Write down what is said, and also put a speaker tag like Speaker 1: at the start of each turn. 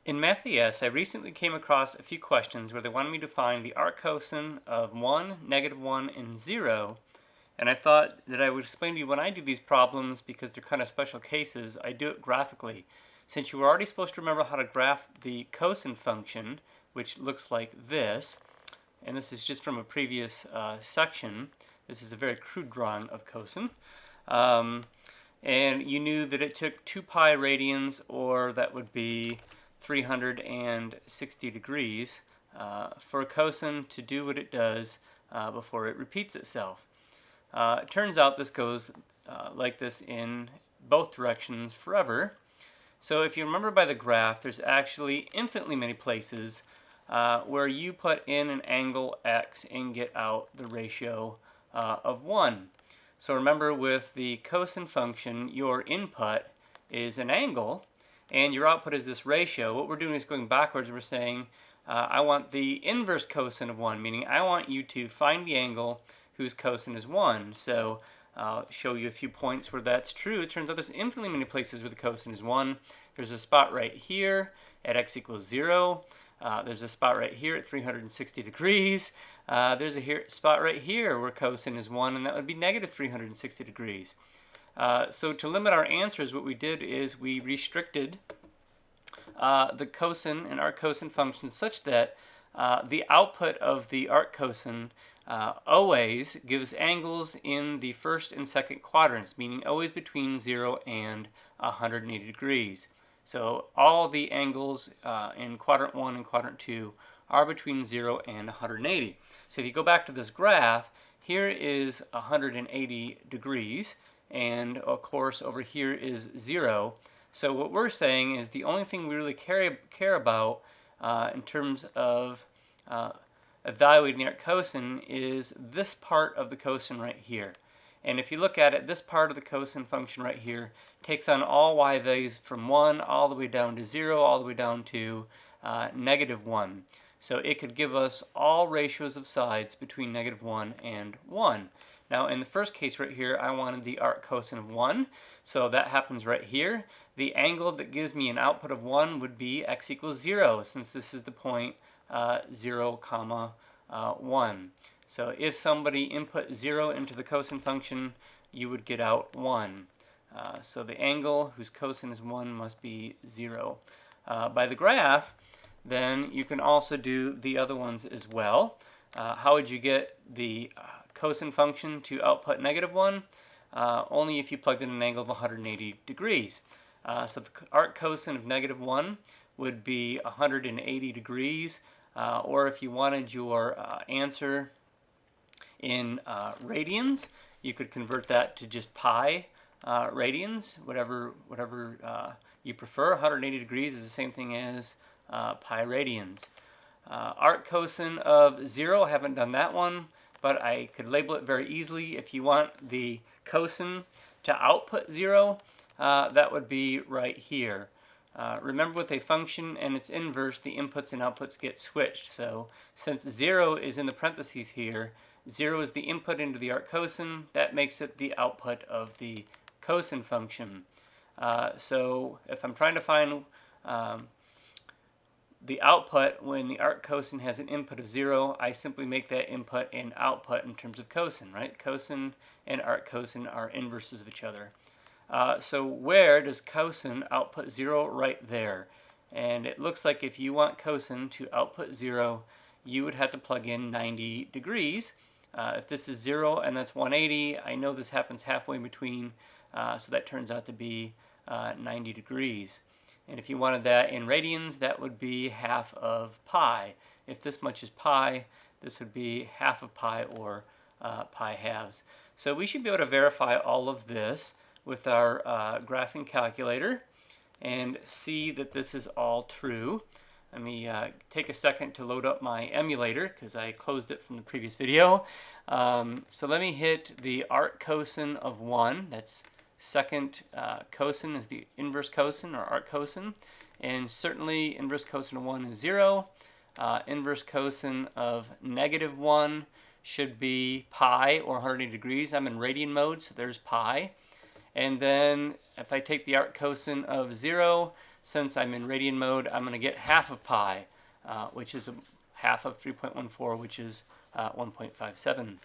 Speaker 1: In Math ES, I recently came across a few questions where they wanted me to find the arccosine of 1, -1, and 0, and I thought that I would explain to you when I do these problems, because they're kind of special cases, I do it graphically. Since you were already supposed to remember how to graph the cosine function, which looks like this, and this is just from a previous section. This is a very crude drawing of cosine. And you knew that it took 2 pi radians, or that would be 360 degrees, for a cosine to do what it does before it repeats itself. It turns out this goes like this in both directions forever. So if you remember by the graph, there's actually infinitely many places where you put in an angle x and get out the ratio of 1. So remember, with the cosine function, your input is an angle and your output is this ratio. What we're doing is going backwards. We're saying I want the inverse cosine of 1, meaning I want you to find the angle whose cosine is 1. So I'll show you a few points where that's true. It turns out there's infinitely many places where the cosine is 1. There's a spot right here at x equals 0. There's a spot right here at 360 degrees. There's a spot right here where cosine is 1, and that would be negative 360 degrees. So to limit our answers, what we did is we restricted the cosine and arccosine functions such that the output of the arccosine always gives angles in the first and second quadrants, meaning always between 0 and 180 degrees. So all the angles in quadrant 1 and quadrant 2 are between 0 and 180. So if you go back to this graph, here is 180 degrees, and of course over here is 0. So what we're saying is the only thing we really care about in terms of evaluating the arccosine is this part of the cosine right here. And if you look at it, this part of the cosine function right here takes on all y values from 1 all the way down to 0, all the way down to -1. So it could give us all ratios of sides between -1 and 1. Now in the first case right here, I wanted the arccosine of 1, so that happens right here. The angle that gives me an output of 1 would be x equals 0, since this is the point 0, 1. So if somebody input 0 into the cosine function, you would get out 1. So the angle whose cosine is 1 must be 0. By the graph, then you can also do the other ones as well. How would you get the cosine function to output -1? Only if you plugged in an angle of 180 degrees. So the arccosine of -1 would be 180 degrees, or if you wanted your answer in radians, you could convert that to just pi radians, whatever you prefer. 180 degrees is the same thing as pi radians. Arccosine of 0, I haven't done that one, but I could label it very easily. If you want the cosine to output 0, that would be right here. Remember, with a function and its inverse, the inputs and outputs get switched. So since 0 is in the parentheses here, 0 is the input into the arccosine. That makes it the output of the cosine function. So if I'm trying to find the output when the arccosine has an input of 0, I simply make that input and output in terms of cosine, right? Cosine and arccosine are inverses of each other. So where does cosine output 0? Right there. And it looks like if you want cosine to output 0, you would have to plug in 90 degrees. If this is 0 and that's 180, I know this happens halfway in between, so that turns out to be 90 degrees. And if you wanted that in radians, that would be half of pi. If this much is pi, this would be half of pi, or pi halves. So we should be able to verify all of this with our graphing calculator and see that this is all true. Let me take a second to load up my emulator, because I closed it from the previous video. So let me hit the arccosine of 1. That's second cosine is the inverse cosine, or arccosine. And certainly inverse cosine of 1 is 0. Inverse cosine of -1 should be pi, or 180 degrees. I'm in radian mode, so there's pi. And then if I take the arccosine of 0, since I'm in radian mode, I'm going to get half of pi, which is half of 3.14, which is 1.57.